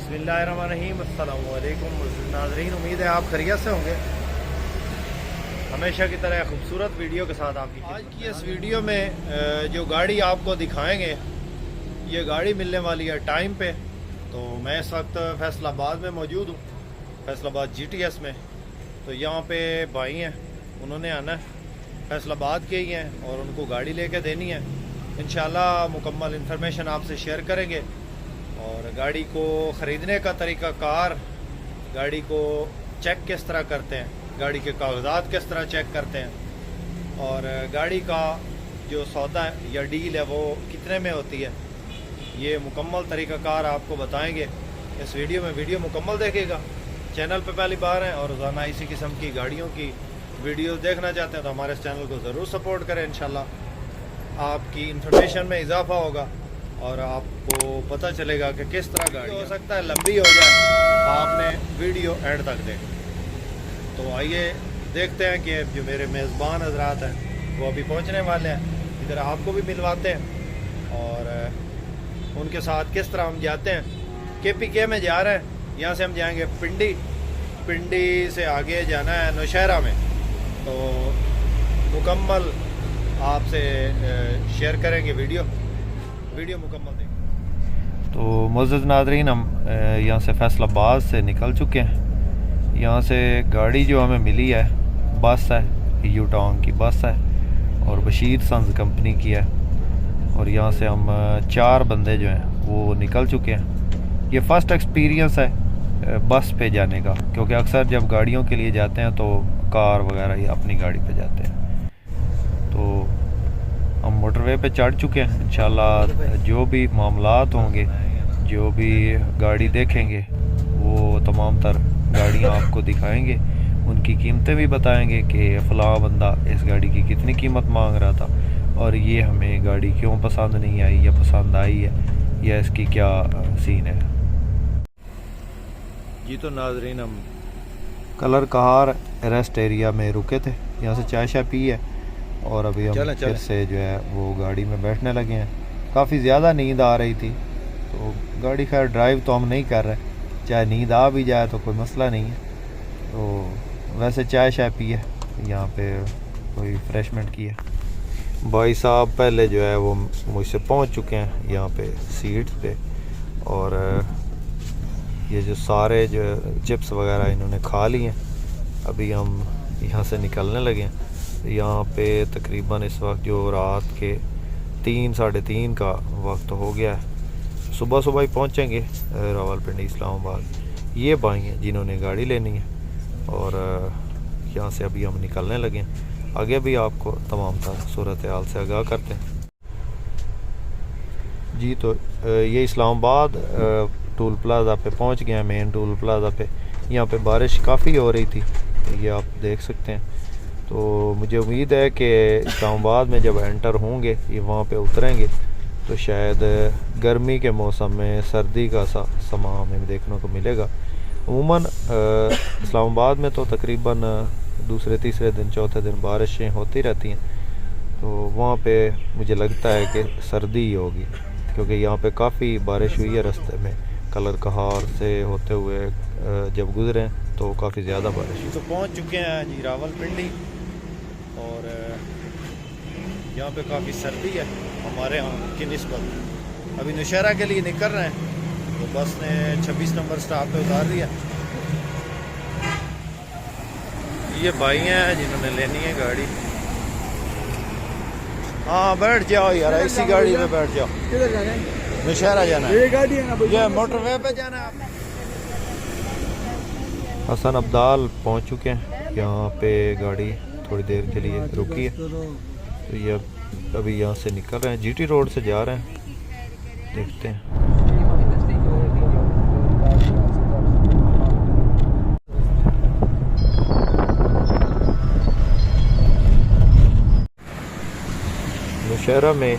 बिस्मिल्लाहिर्रहमानिर्रहीम। अस्सलाम वालेकुम नाज़रीन, उम्मीद है आप खैरियत से होंगे। हमेशा की तरह खूबसूरत वीडियो के साथ आपकी आज की इस वीडियो में जो गाड़ी आपको दिखाएंगे ये गाड़ी मिलने वाली है टाइम पे। तो मैं इस वक्त फैसलाबाद में मौजूद हूँ, फैसलाबाद GTS में। तो यहाँ पे भाई हैं, उन्होंने आना है, फैसलाबाद के ही हैं और उनको गाड़ी लेके देनी है। इंशाल्लाह मुकम्मल इन्फॉर्मेशन आपसे शेयर करेंगे और गाड़ी को ख़रीदने का तरीक़ाकार, गाड़ी को चेक किस तरह करते हैं, गाड़ी के कागजात किस तरह चेक करते हैं और गाड़ी का जो सौदा है या डील है वो कितने में होती है, ये मुकम्मल तरीक़ाकार आपको बताएंगे इस वीडियो में। वीडियो मुकम्मल देखिएगा। चैनल पे पहली बार हैं और रोज़ाना इसी किस्म की गाड़ियों की वीडियो देखना चाहते हैं तो हमारे इस चैनल को ज़रूर सपोर्ट करें। इंशाल्लाह आपकी इंफॉर्मेशन में इजाफा होगा और आपको पता चलेगा कि किस तरह गाड़ी हो सकता है लंबी हो जाए, आपने वीडियो एंड तक देखें। तो आइए देखते हैं कि जो मेरे मेज़बान हजरात हैं वो अभी पहुंचने वाले हैं, इधर आपको भी मिलवाते हैं और उनके साथ किस तरह हम जाते हैं। KPK में जा रहे हैं, यहाँ से हम जाएंगे पिंडी, पिंडी से आगे जाना है नौशहरा में। तो मुकम्मल आपसे शेयर करेंगे वीडियो मुकम्मल देखें। तो मुअज़्ज़ज़ नाज़रीन, हम यहाँ से फैसलाबाद से निकल चुके हैं। यहाँ से गाड़ी जो हमें मिली है बस है, यूटॉन की बस है और बशीर सन्स कंपनी की है। और यहाँ से हम 4 बंदे जो हैं वो निकल चुके हैं। ये फ़र्स्ट एक्सपीरियंस है बस पे जाने का, क्योंकि अक्सर जब गाड़ियों के लिए जाते हैं तो कार वगैरह या अपनी गाड़ी पे जाते हैं। तो हम मोटरवे पे चढ़ चुके हैं। इंशाल्लाह जो भी मामलात होंगे, जो भी गाड़ी देखेंगे वो तमाम तर गाड़ियाँ आपको दिखाएंगे, उनकी कीमतें भी बताएंगे कि फ़लाँ बंदा इस गाड़ी की कितनी कीमत मांग रहा था और ये हमें गाड़ी क्यों पसंद नहीं आई या पसंद आई है या इसकी क्या सीन है जी। तो नाज़रीन, हम कलर कहार रेस्ट एरिया में रुके थे, यहाँ से चाय शाय पी है और अभी हम फिर से जो है वो गाड़ी में बैठने लगे हैं। काफ़ी ज़्यादा नींद आ रही थी तो गाड़ी खैर ड्राइव तो हम नहीं कर रहे, चाहे नींद आ भी जाए तो कोई मसला नहीं है। तो वैसे चाय शाय पी है, यहाँ पे कोई रिफ्रेशमेंट की है। भाई साहब पहले जो है वो मुझसे पहुँच चुके हैं यहाँ पे सीट्स पे और ये जो सारे जो चिप्स वगैरह इन्होंने खा लिए हैं। अभी हम यहाँ से निकलने लगे हैं। यहाँ पे तकरीबन इस वक्त जो रात के 3 साढ़े 3 का वक्त हो गया है। सुबह सुबह ही पहुँचेंगे रावलपिंडी इस्लामाबाद। ये भाई हैं जिन्होंने गाड़ी लेनी है और यहाँ से अभी हम निकलने लगे हैं। आगे भी आपको तमाम सूरत हाल से आगाह करते हैं जी। तो ये इस्लामाबाद टूल प्लाज़ा पे पहुँच गए हैं, मेन टूल प्लाज़ा पे। यहाँ पे बारिश काफ़ी हो रही थी, ये आप देख सकते हैं। तो मुझे उम्मीद है कि इस्लामाबाद में जब एंटर होंगे, ये वहाँ पे उतरेंगे तो शायद गर्मी के मौसम में सर्दी का सा समा हमें देखने को मिलेगा। अमूमन इस्लामाबाद में तो तकरीबन दूसरे तीसरे दिन चौथे दिन बारिशें होती रहती हैं, तो वहाँ पे मुझे लगता है कि सर्दी ही होगी, क्योंकि यहाँ पे काफ़ी बारिश हुई है रास्ते में। कलर कहार से होते हुए जब गुजरे तो काफ़ी ज़्यादा बारिश हुई। तो पहुँच चुके हैं जी रावलपिंडी और यहाँ पे काफ़ी सर्दी है हमारे यहाँ की निस्बत। अभी नौशहरा के लिए निकल रहे हैं तो बस ने 26 नंबर स्टॉप पे उतार दिया। ये भाई हैं जिन्होंने लेनी है गाड़ी। हाँ बैठ जाओ यार, इसी गाड़ी में बैठ जाओ। किधर जाना है? नौशहरा जाना है। ये गाड़ी है ना, ये मोटरवे पे जाना है। हसन अब्दाल पहुंच चुके हैं, यहाँ पे गाड़ी थोड़ी देर के लिए रुकी है। तो ये अभी यहाँ से निकल रहे हैं, GT रोड से जा रहे हैं, देखते हैं। नौशहरा में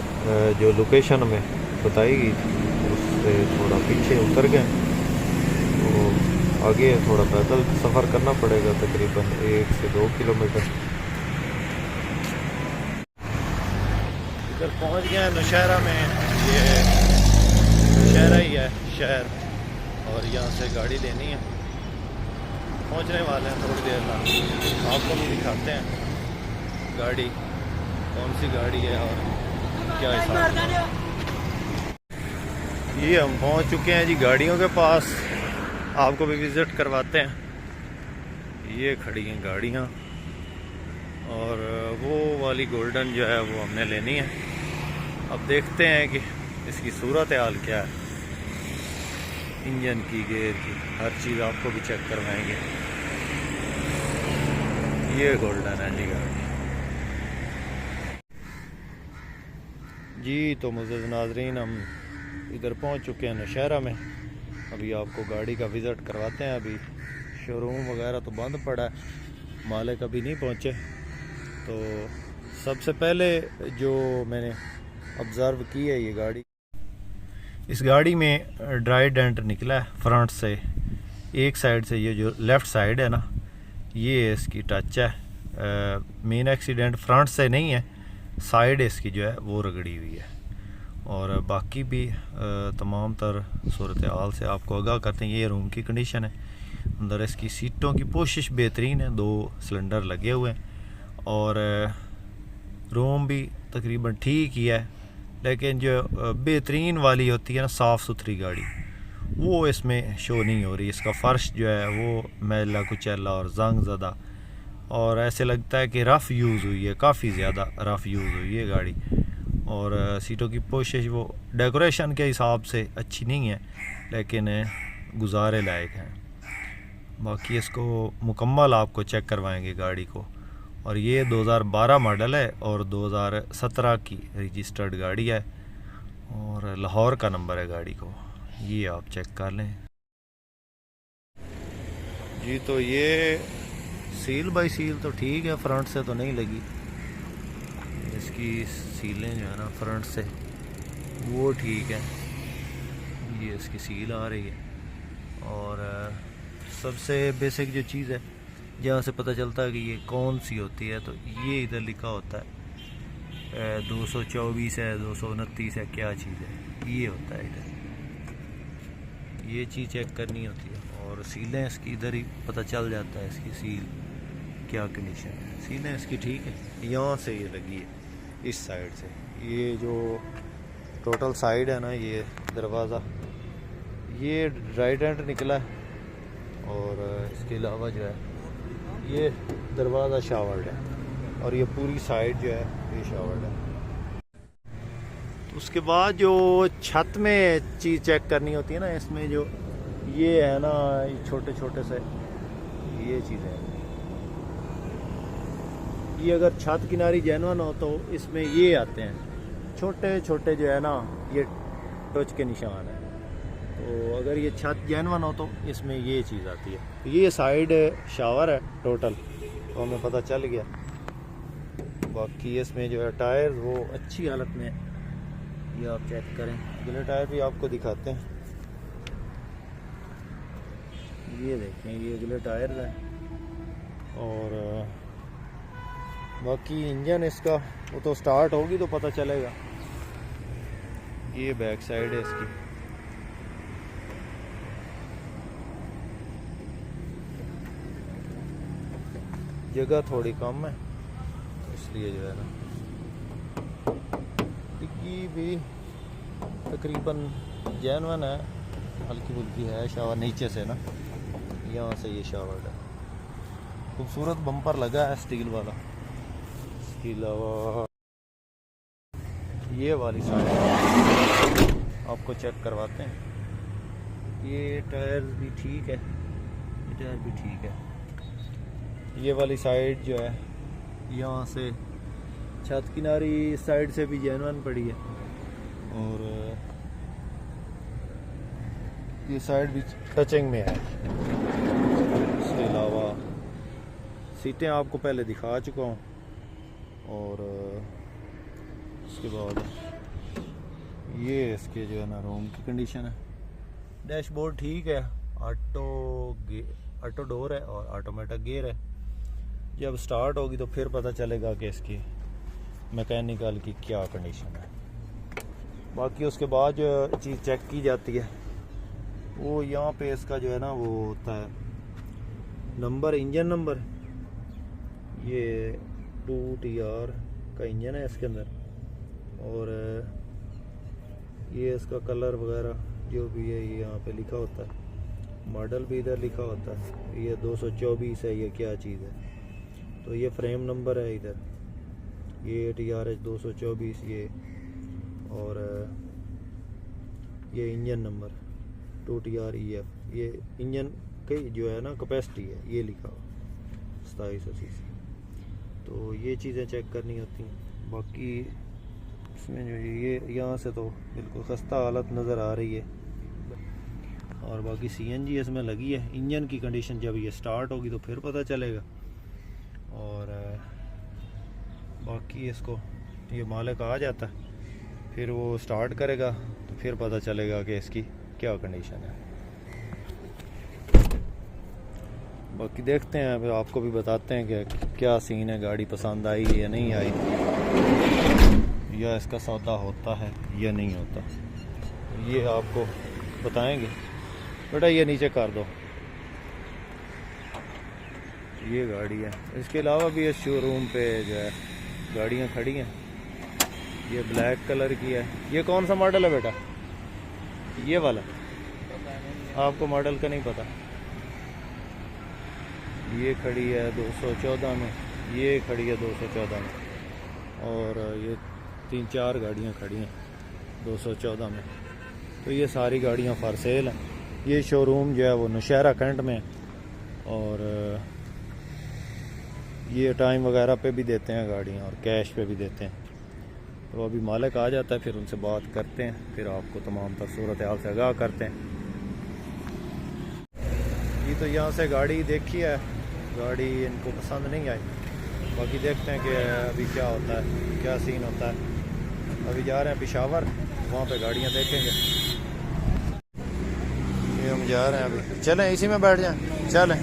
जो लोकेशन में बताई गई थी उससे थोड़ा पीछे उतर गए, तो आगे थोड़ा पैदल सफ़र करना पड़ेगा, तकरीबन 1 से 2 किलोमीटर। इधर पहुंच गए नौशहरा में। ये नौशहरा ही है शहर। और यहाँ से गाड़ी लेनी है, पहुँचने वाले हैं थोड़ी देर बाद। आपको भी दिखाते हैं गाड़ी कौन सी गाड़ी है और क्या हिसाब। ये हम पहुँच चुके हैं जी गाड़ियों के पास, आपको भी विज़िट करवाते हैं। ये खड़ी हैं गाड़ियाँ और वो वाली गोल्डन जो है वो हमने लेनी है। अब देखते हैं कि इसकी सूरत हाल क्या है, इंजन की, गेयर की, हर चीज़ आपको भी चेक करवाएंगे। ये गोल्डन है जी गाड़ी जी। तो मुअज़्ज़ज़ नाज़रीन, हम इधर पहुंच चुके हैं नौशहरा में। अभी आपको गाड़ी का विज़िट करवाते हैं। अभी शोरूम वगैरह तो बंद पड़ा है, मालिक अभी नहीं पहुंचे। तो सबसे पहले जो मैंने ऑब्ज़र्व की है, ये गाड़ी, इस गाड़ी में ड्राई डेंट निकला है फ्रंट से, एक साइड से। ये जो लेफ़्ट साइड है ना, ये इसकी टच है। मेन एक्सीडेंट फ्रंट से नहीं है, साइड इसकी जो है वो रगड़ी हुई है। और बाकी भी तमाम तर सूरत हाल से आपको आगाह करते हैं। ये रूम की कंडीशन है। अंदर इसकी सीटों की पोशिश बेहतरीन है, 2 सिलेंडर लगे हुए हैं और रूम भी तकरीबन ठीक ही है। लेकिन जो बेहतरीन वाली होती है ना, साफ़ सुथरी गाड़ी, वो इसमें शो नहीं हो रही। इसका फ़र्श जो है वो मैला कुचैला और जंग ज़दा, और ऐसे लगता है कि रफ़ यूज़ हुई है, काफ़ी ज़्यादा रफ़ यूज़ हुई है गाड़ी। और सीटों की पोशिश वो डेकोरेशन के हिसाब से अच्छी नहीं है, लेकिन गुजारे लायक है। बाकी इसको मुकम्मल आपको चेक करवाएंगे गाड़ी को। और ये 2012 मॉडल है और 2017 की रजिस्टर्ड गाड़ी है और लाहौर का नंबर है गाड़ी को, ये आप चेक कर लें जी। तो ये सील बाई सील तो ठीक है, फ्रंट से तो नहीं लगी। इसकी सीलें जो है ना फ्रंट से वो ठीक है, ये इसकी सील आ रही है। और सबसे बेसिक जो चीज़ है, जहाँ से पता चलता है कि ये कौन सी होती है, तो ये इधर लिखा होता है 224 है, 229 है, क्या चीज़ है, ये होता है इधर। ये चीज़ चेक करनी होती है। और सीलें इसकी इधर ही पता चल जाता है, इसकी सील क्या कंडीशन है। सीलें इसकी ठीक है, यहाँ से ये लगी है, इस साइड से। ये जो टोटल साइड है ना, ये दरवाज़ा, ये ड्राई डेंट निकला है। और इसके अलावा जो है ये दरवाज़ा शावर्ड है और ये पूरी साइड जो है ये शावर्ड है। उसके बाद जो छत में चीज़ चेक करनी होती है ना, इसमें जो ये है ना, छोटे छोटे से ये चीज़ें हैं। ये अगर छत किनारी जेन्युइन हो तो इसमें ये आते हैं छोटे छोटे जो है ना, ये टच के निशान है। तो अगर ये छत जेन्युइन हो तो इसमें ये चीज़ आती है। तो ये साइड शावर है टोटल, तो हमें पता चल गया। बाकी इसमें जो है टायर वो अच्छी हालत में है, ये आप चेक करें। अगले टायर भी आपको दिखाते हैं, ये देखें, ये अगले टायर है। और बाकी इंजन इसका वो तो स्टार्ट होगी तो पता चलेगा। ये बैक साइड है इसकी। जगह थोड़ी कम है इसलिए जो है ना, डिग्गी भी तकरीबन जेन्युइन है, हल्की फुल्की है। शावर नीचे से ना, यहाँ से ये शावर है। खूबसूरत बम्पर लगा है स्टील वाला। इसके अलावा ये वाली साइड आपको चेक करवाते हैं। ये टायर भी ठीक है, ये टायर भी ठीक है। ये वाली साइड जो है, यहाँ से छत किनारी साइड से भी जेन्युइन पड़ी है। और ये साइड भी टचिंग में है। इसके अलावा सीटें आपको पहले दिखा चुका हूँ। और उसके बाद ये इसके जो है ना रूम की कंडीशन है। डैशबोर्ड ठीक है, ऑटो डोर है और ऑटोमेटिक गियर है। जब स्टार्ट होगी तो फिर पता चलेगा कि इसकी मैकेनिकल की क्या कंडीशन है। बाकी उसके बाद जो चीज़ चेक की जाती है वो यहाँ पे इसका जो है ना वो होता है नंबर, इंजन नंबर। ये 2TR का इंजन है इसके अंदर, और ये इसका कलर वगैरह जो भी है ये यहाँ पे लिखा होता है। मॉडल भी इधर लिखा होता है, ये 224 है, ये क्या चीज़ है। तो ये फ्रेम नंबर है इधर, ये TRH 224 ये, और ये इंजन नंबर 2TREF, ये इंजन की जो है ना कैपेसिटी है, ये लिखा हुआ 2700 सीसी। तो ये चीज़ें चेक करनी होती हैं। बाकी इसमें जो ये यहाँ से तो बिल्कुल खस्ता हालत नज़र आ रही है, और बाकी CNG इसमें लगी है। इंजन की कंडीशन जब ये स्टार्ट होगी तो फिर पता चलेगा, और बाकी इसको ये मालिक आ जाता है, फिर वो स्टार्ट करेगा तो फिर पता चलेगा कि इसकी क्या कंडीशन है। बाकी देखते हैं, फिर आपको भी बताते हैं कि क्या सीन है, गाड़ी पसंद आई या नहीं आई, या इसका सौदा होता है या नहीं होता, ये आपको बताएंगे। बेटा ये नीचे कर दो, ये गाड़ी है। इसके अलावा भी इस शोरूम पे जो है गाड़ियाँ खड़ी हैं। ये ब्लैक कलर की है। ये कौन सा मॉडल है बेटा? ये वाला? आपको मॉडल का नहीं पता? ये खड़ी है 214 में, ये खड़ी है 214 में, और ये 3-4 गाड़ियाँ खड़ी हैं 214 में। तो ये सारी गाड़ियाँ फॉर सेल हैं। ये शोरूम जो है वो नौशहरा कैंट में, और ये टाइम वगैरह पे भी देते हैं गाड़ियाँ, और कैश पे भी देते हैं। तो अभी मालिक आ जाता है, फिर उनसे बात करते हैं, फिर आपको तमाम तर सूरत हाल से आगाह करते हैं। ये तो यहाँ से गाड़ी देखी है, गाड़ी इनको पसंद नहीं आई। बाकी देखते हैं कि अभी क्या होता है, क्या सीन होता है। अभी जा रहे हैं पेशावर, वहाँ पे गाड़ियाँ देखेंगे। ये हम जा रहे हैं अभी, चलें इसी में बैठ जाएं, चलें।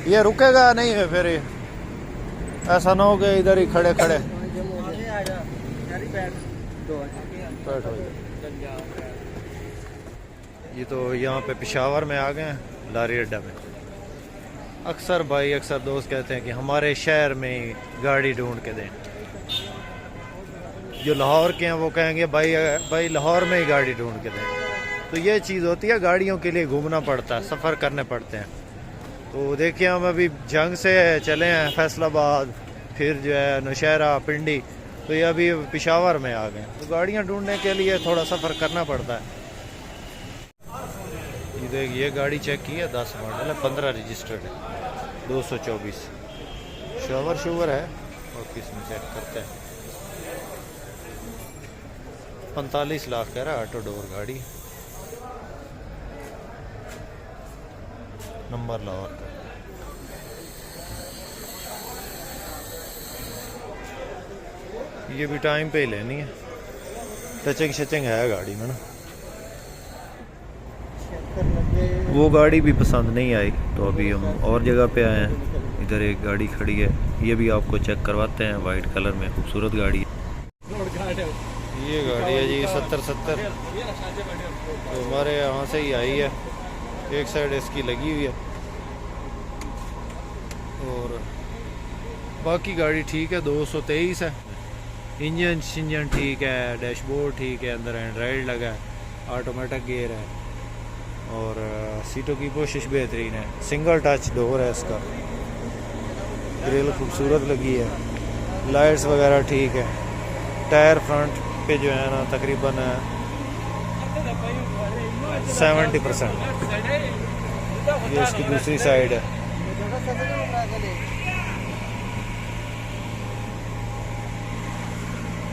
ये रुकेगा नहीं है, फिर ऐसा ना हो कि इधर ही खड़े खड़े ये तो यहाँ पे पेशावर में आ गए हैं, लारी अड्डा में। अक्सर दोस्त कहते हैं कि हमारे शहर में गाड़ी ढूंढ के दें। जो लाहौर के हैं वो कहेंगे भाई लाहौर में ही गाड़ी ढूंढ के दें। तो ये चीज़ होती है, गाड़ियों के लिए घूमना पड़ता है, सफ़र करने पड़ते हैं। तो देखिए हम अभी जंग से चले हैं फैसलाबाद, फिर जो है नौशहरा, पिंडी, तो ये अभी पेशावर में आ गए। तो गाड़ियाँ ढूंढने के लिए थोड़ा सफ़र करना पड़ता है। ये गाड़ी चेक की है, 10 मॉडल है, 15 रजिस्टर्ड है, 224 शोवर है। और किसमें चेक करते हैं, 45 लाख कह रहा है, ऑटो डोर गाड़ी, नंबर लाहौर का। ये भी टाइम पे ही लेनी है, टचिंग शचिंग है गाड़ी में ना। वो गाड़ी भी पसंद नहीं आई, तो अभी हम और जगह पे आए हैं। इधर एक गाड़ी खड़ी है, ये भी आपको चेक करवाते हैं, वाइट कलर में खूबसूरत गाड़ी है। ये गाड़ी है जी 70-70, तो हमारे यहाँ से ही आई है, एक साइड इसकी लगी हुई है, और बाकी गाड़ी ठीक है। 223 है, इंजन ठीक है, डैशबोर्ड ठीक है, अंदर एंड्रॉयड लगा है, ऑटोमेटिक गियर है, और सीटों की कोशिश बेहतरीन है। सिंगल टच डोर है इसका, ग्रिल खूबसूरत लगी है, लाइट्स वगैरह ठीक है। टायर फ्रंट पे जो है ना तकरीबन 70%। ये इसकी दूसरी साइड है।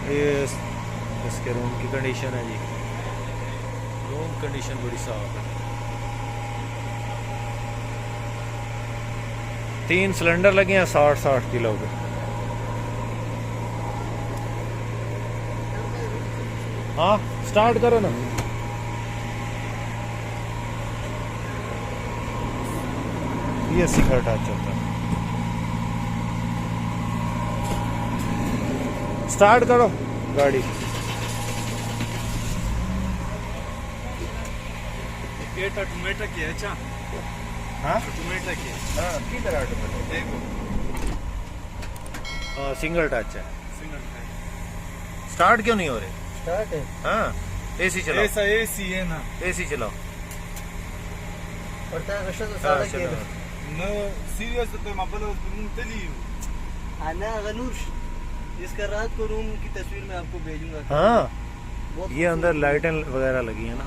ये इसके रूम की कंडीशन है जी, रूम कंडीशन बड़ी साफ है। 3 सिलेंडर लगे हैं 60-60 किलो के। हाँ स्टार्ट करो ना। ये सिखर टच होता है, स्टार्ट करो गाड़ी। ये ऑटोमेटिक है। अच्छा हाँ ऑटोमेटिक है। हाँ की तरह ऑटोमेटिक देखो सिंगल टच है। सिंगल है। स्टार्ट क्यों नहीं हो रहे? स्टार्ट है हाँ एसी चलाओ, ऐसा एसी है ना एसी चलाओ। पड़ता है कशा तो हाँ, सारा चलो। के न सीरियस तो मैं बोलो मुंतली आना गनूश इसका रात को रूम की तस्वीर मैं आपको भेजूंगा। हाँ बहुत ये अंदर लाइटें वगैरह लगी है ना।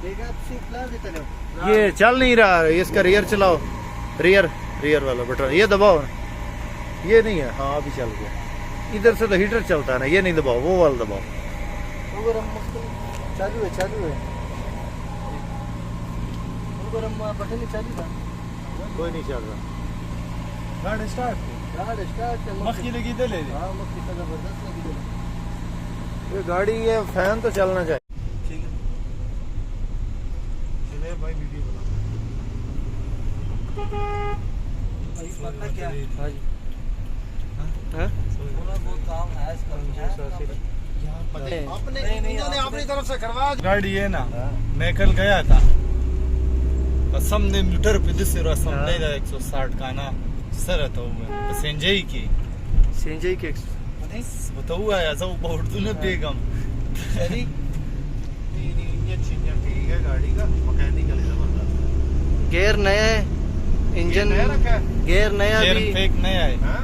देखा आप सीट ला देते हो। ये चल नहीं रहा है, इसका रियर चलाओ, रियर रियर वाला बटन ये दबाओ। ये नहीं है, हाँ अभी चल गया। इधर से तो हीटर चलता है ना, ये नहीं दबाओ, वो वाला दबाओ। अगर हम चालू है चालू है अगर हम बटन ही चालू था। कोई नहीं चल रहा। गाड़ी स्टार्ट गाड़ी स्टार्ट है मक्खी लगी दे ले हाँ मक्खी का जबरदस्त लगी है। ये गाड़ी ये फैन तो चलना चाहिए। ठीक है चले भाई वीडियो बना। भाई पता क्या हाँ जी हाँ थोड़ा बहुत काम है इसका अपने इन्होंने अपनी तरफ से करवा। गाड़ी है ना मैं कल गया था सामने मीटर पे दूसरा सामने 160 का ना सर तो पैसेंजर की सीएनजी के बताओ आया सब बहुत दूर बेगम सही इंजन ठीक है गाड़ी का, मैकेनिकल जबरदस्त। गियर नया है इंजन नया रखा है। गियर नया गेयर भी फेक नहीं आए हाँ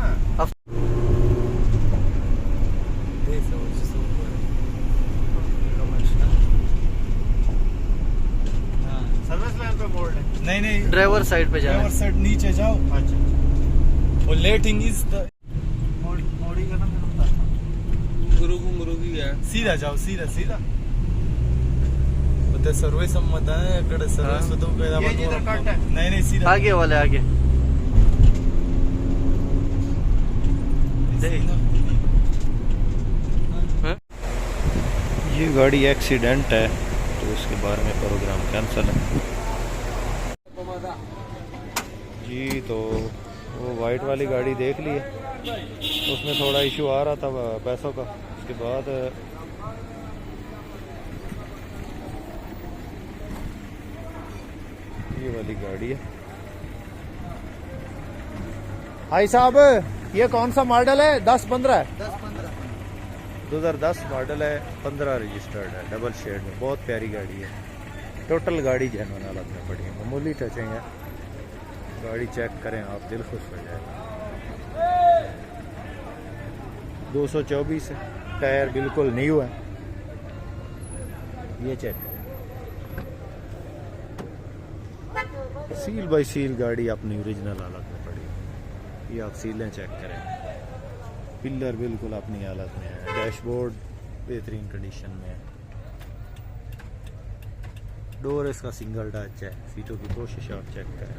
सर्विस लाइन पे मोड़ ले। नहीं नहीं ड्राइवर साइड पे जाना ड्राइवर साइड नीचे जाओ अच्छा वो लेटिंग इज द मोड़ी का ना मुरुगी है सीधा जाओ सीधा सीधा ಮತ್ತೆ ಸರ್ವಿಸ್ ಮತ ಕಡೆ ಸರ್ವಿಸ್ तो ये जिधर कट है। नहीं नहीं सीधा आगे वाले आगे ये गाड़ी एक्सीडेंट है तो उसके बारे में प्रोग्राम कैंसिल है जी। तो वो वाइट वाली गाड़ी देख ली है, उसमें थोड़ा इशू आ रहा था पैसों का। उसके बाद ये वाली गाड़ी है। भाई साहब ये कौन सा मॉडल है? 10-15 10-15 2010 मॉडल है, 15 रजिस्टर्ड है, डबल शेड में। बहुत प्यारी गाड़ी है। टोटल गाड़ी जेन्युइन हालत में पड़ी है, मामूली टचिंग है। गाड़ी चेक करें आप, दिल खुश हो जाएगा। 224 है, टायर बिल्कुल न्यू है। ये चेक करें, सील बाई सील गाड़ी अपनी ओरिजिनल हालत में पड़ी है। ये आप सीलें चेक करें, पिलर बिल्कुल अपनी हालत में है, डैशबोर्ड बेहतरीन कंडीशन में है, डोर इसका सिंगल टच है, सीटों की कोशिश आप चेक करें।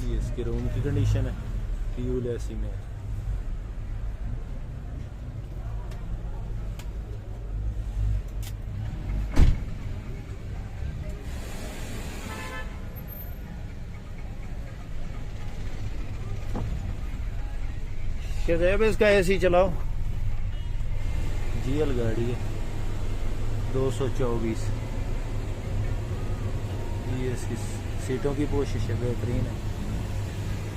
ये इसके रूम की कंडीशन है, फ्यूल एसी में है। कहते हैं इसका एसी चलाओ। जीएल गाड़ी है 224। ये इसकी सीटों की पोशिश है बेहतरीन है,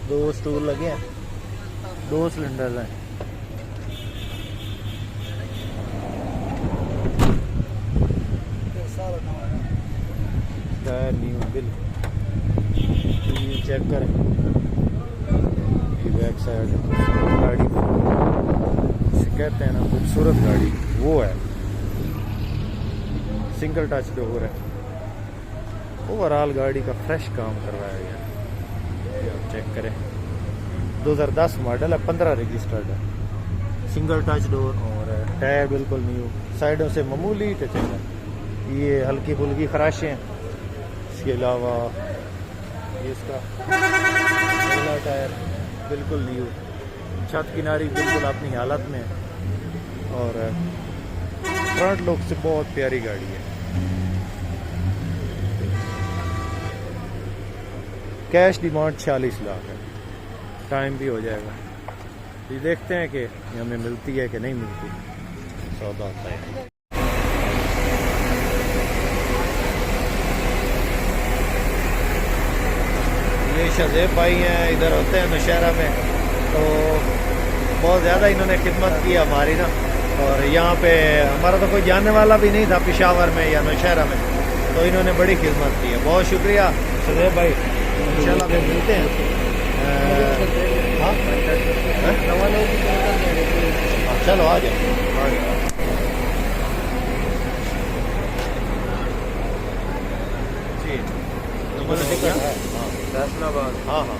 2 स्टूल लगे हैं, 2 सिलेंडर हैं। टायर न्यू बिल्कुल। ये चेक करें, बैक साइड गाड़ी से कहते हैं ना खूबसूरत गाड़ी वो है, सिंगल टच डोर है। ओवरऑल गाड़ी का फ्रेश काम करवाया गया, ये आप चेक करें। 2010 मॉडल है, 15 रजिस्टर्ड है, सिंगल टच डोर और टायर बिल्कुल न्यू, साइडों से मामूली टचिंग है। ये हल्की फुल्की खराशें हैं। इसके अलावा ये इसका टायर बिल्कुल न्यू, छत किनारी बिल्कुल अपनी हालत में है और फ्रंट लुक से बहुत प्यारी गाड़ी है। कैश डिमांड 46 लाख है। टाइम भी हो जाएगा। ये देखते हैं कि हमें मिलती है कि नहीं मिलती। सौदा होता है। ये शज़ेब भाई हैं, इधर होते हैं नौशहरा में, तो बहुत ज़्यादा इन्होंने खिदमत की हमारी ना। और यहाँ पे हमारा तो कोई जानने वाला भी नहीं था पेशावर में या नौशहरा में, तो इन्होंने बड़ी खिदमत की है। बहुत शुक्रिया शज़ेब भाई। इंशाल्लाह फिर मिलते हैं। हाँ चलो आ जाओ। जी टिकट है फैसलाबाद। हाँ हाँ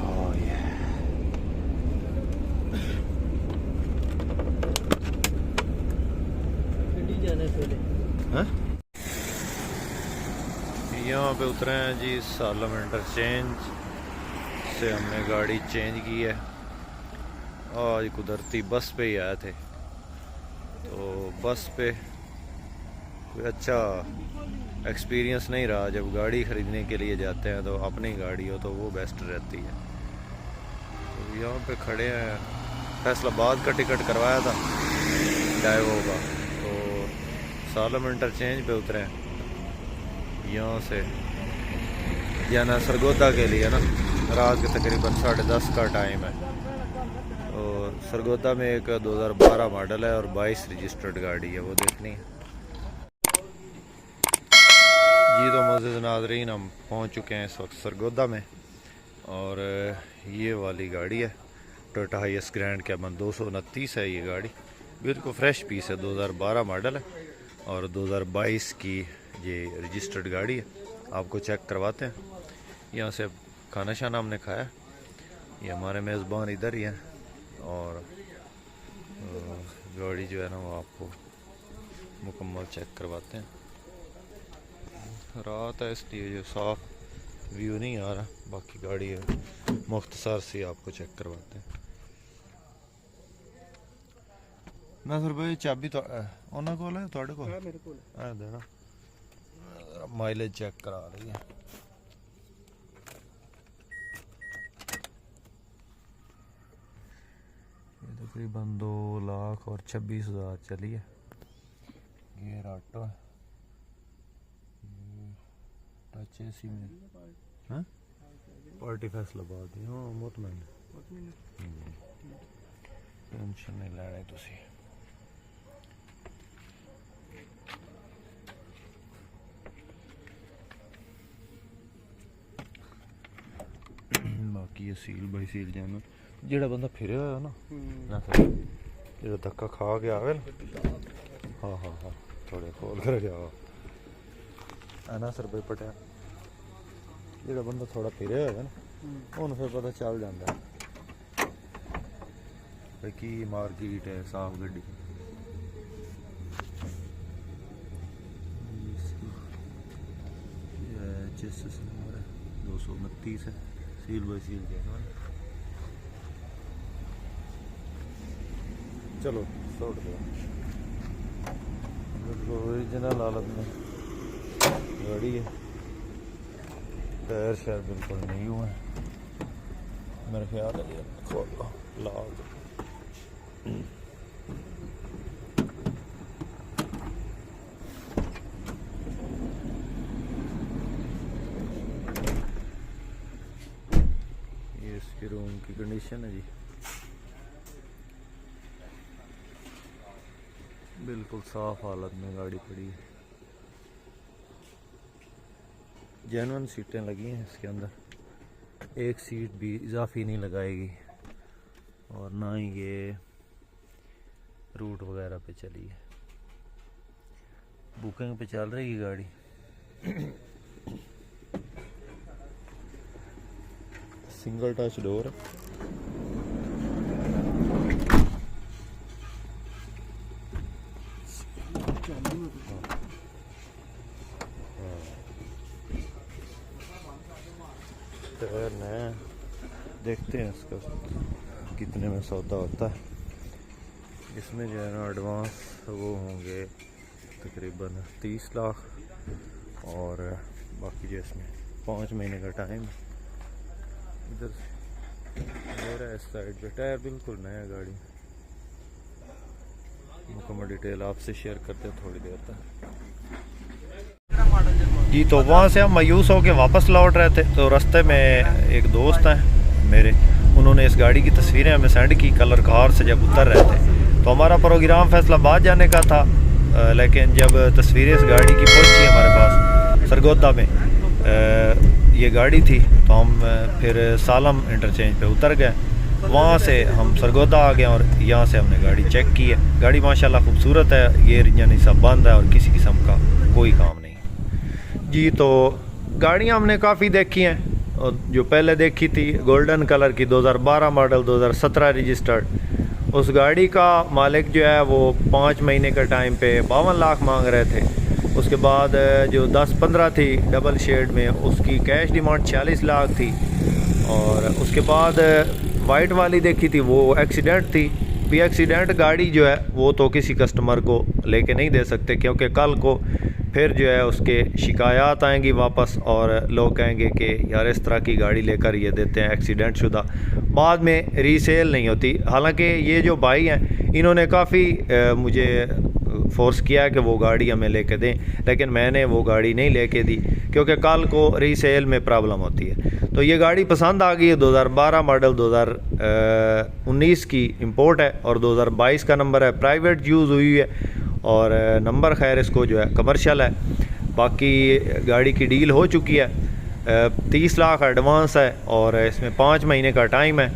Oh, yeah. जाना है पहले। हाँ? यहाँ पे उतरे हैं जी सालम इंटरचेंज से। हमने गाड़ी चेंज की है। आज कुदरती बस पे ही आए थे, तो बस पे कोई अच्छा एक्सपीरियंस नहीं रहा। जब गाड़ी ख़रीदने के लिए जाते हैं तो अपनी गाड़ी हो तो वो बेस्ट रहती है। तो यहाँ पे खड़े हैं। फैसलाबाद का टिकट करवाया था डाइवो का, तो सालम इंटरचेंज पे उतरे हैं। यहाँ से जाना सरगोदा के लिए ना। रात के तकरीबन 10:30 का टाइम है। और सरगोदा में एक 2012 मॉडल है और 22 रजिस्टर्ड गाड़ी है, वो देखनी है जी। तो मज़ीद नाज़रीन, हम पहुँच चुके हैं इस वक्त सरगोदा में। और ये वाली गाड़ी है टोयोटा हाईएस ग्रैंड कैबन 229 है। ये गाड़ी बिल्कुल फ्रेश पीस है, 2012 मॉडल है और 2022 की ये रजिस्टर्ड गाड़ी है। आपको चेक करवाते हैं। यहाँ से खाना शाना हमने खाया। ये हमारे मेज़बान इधर ही हैं। और गाड़ी जो है ना वो आपको मुकम्मल चेक करवाते हैं। रात है इसलिए जो साफ व्यू नहीं आ रहा, बाकी गाड़ी मुख्तसर से आपको चेक करवाते हैं। नासिर भाई चाबी तो उन्होंने को है थोड़े को मेरे को देना, माइलेज चेक करा रही है। ये तकरीबन 2,26,000 चली है। ये ऑटो है, टच एसी में। हाँ पार्टी फैसलाबाद ही। हाँ मुतमईन टेंशन नहीं लेनी तुसी। बाकी ये सील बाई सील जाना जेड़ा बंदा फिरे होया ना ना सर जेड़ा धक्का खा के आवे ना। हाँ हाँ हाँ थोड़े खोल कर जाओ ना सर भाई पटिया। जेड़ा बंदा थोड़ा फिरे होया ना उन्हें फिर पता चल जाता है भाई की मार्केट है साफ गड्डी। एचएस 229 है। सील बाई सील जाना। चलो छोड़ दो। ओरिजिनल हालत में गाड़ी है। टायर शायद बिल्कुल नहीं हुआ है मेरे ख्याल है। खोल लो लाओ। ये इसके रूम की कंडीशन है जी, बिल्कुल साफ हालत में गाड़ी पड़ी है। जेन्युइन सीटें लगी हैं इसके अंदर। एक सीट भी इजाफी नहीं लगाएगी और ना ही ये रूट वगैरह पे चली है। बुकिंग पे चल रही है गाड़ी। Single touch door. हैं, देखते हैं इसका कितने में सौदा होता है। इसमें जो है ना एडवांस वो होंगे तकरीबन 30 लाख और बाकी जो इसमें 5 महीने का टाइम। इधर मेरा इस साइड पे टायर बिल्कुल नया गाड़ी, मुकम्मल डिटेल आपसे शेयर करते हैं थोड़ी देर तक। जी तो वहाँ से हम मायूस होकर वापस लौट रहे थे, तो रास्ते में एक दोस्त हैं मेरे, उन्होंने इस गाड़ी की तस्वीरें हमें सेंड की कलर कार से जब उतर रहे थे। तो हमारा प्रोग्राम फैसलाबाद जाने का था, लेकिन जब तस्वीरें इस गाड़ी की पहुंची हमारे पास सरगोदा में ये गाड़ी थी, तो हम फिर सालम इंटरचेंज पे उतर गए। वहाँ से हम सरगोदा आ गए और यहाँ से हमने गाड़ी चेक की है। गाड़ी माशाल्लाह खूबसूरत है, ये इंजन ही सब बंद है और किसी किस्म का कोई काम नहीं। जी तो गाड़ियाँ हमने काफ़ी देखी हैं, और जो पहले देखी थी गोल्डन कलर की 2012 मॉडल 2017 रजिस्टर्ड, उस गाड़ी का मालिक जो है वो 5 महीने का टाइम पे 52 लाख मांग रहे थे। उसके बाद जो 10-15 थी डबल शेड में, उसकी कैश डिमांड 46 लाख थी। और उसके बाद वाइट वाली देखी थी, वो एक्सीडेंट थी। भी एक्सीडेंट गाड़ी जो है वो तो किसी कस्टमर को लेके नहीं दे सकते, क्योंकि कल को फिर जो है उसके शिकायत आएंगी वापस और लोग कहेंगे कि यार इस तरह की गाड़ी लेकर ये देते हैं एक्सीडेंट शुदा, बाद में रीसेल नहीं होती। हालांकि ये जो भाई हैं इन्होंने काफ़ी मुझे फोर्स किया है कि वो गाड़ी हमें लेके दें, लेकिन मैंने वो गाड़ी नहीं लेके दी क्योंकि कल को रीसेल में प्रॉब्लम होती है। तो ये गाड़ी पसंद आ गई है। 2012 मॉडल 2019 की इंपोर्ट है और 2022 का नंबर है, प्राइवेट यूज़ हुई है और नंबर खैर इसको जो है कमर्शियल है। बाकी गाड़ी की डील हो चुकी है, 30 लाख एडवांस है और इसमें 5 महीने का टाइम है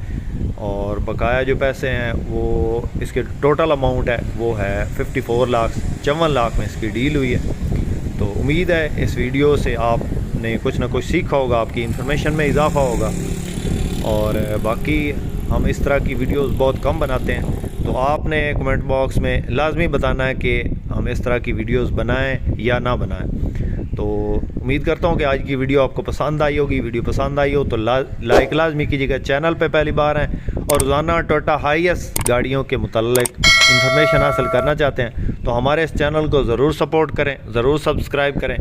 और बकाया जो पैसे हैं वो इसके टोटल अमाउंट है वो है 54 लाख 54 लाख में इसकी डील हुई है। तो उम्मीद है इस वीडियो से आपने कुछ ना कुछ सीखा होगा, आपकी इन्फॉर्मेशन में इजाफा होगा। और बाकी हम इस तरह की वीडियोस बहुत कम बनाते हैं, तो आपने कमेंट बॉक्स में लाजमी बताना है कि हम इस तरह की वीडियोस बनाएं या ना बनाएं। तो उम्मीद करता हूं कि आज की वीडियो आपको पसंद आई होगी। वीडियो पसंद आई हो तो लाइक लाजमी कीजिएगा। चैनल पे पहली बार हैं और रोज़ाना टोयोटा हाईएस गाड़ियों के मुतल्लिक इन्फॉर्मेशन हासिल करना चाहते हैं तो हमारे इस चैनल को ज़रूर सपोर्ट करें, ज़रूर सब्सक्राइब करें।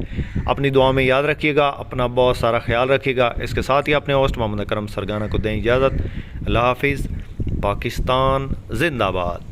अपनी दुआ में याद रखिएगा, अपना बहुत सारा ख्याल रखिएगा। इसके साथ ही अपने होस्ट मोहम्मद अकरम सरगाना को दें इजाज़त। अल्लाह हाफिज़। पाकिस्तान जिंदाबाद।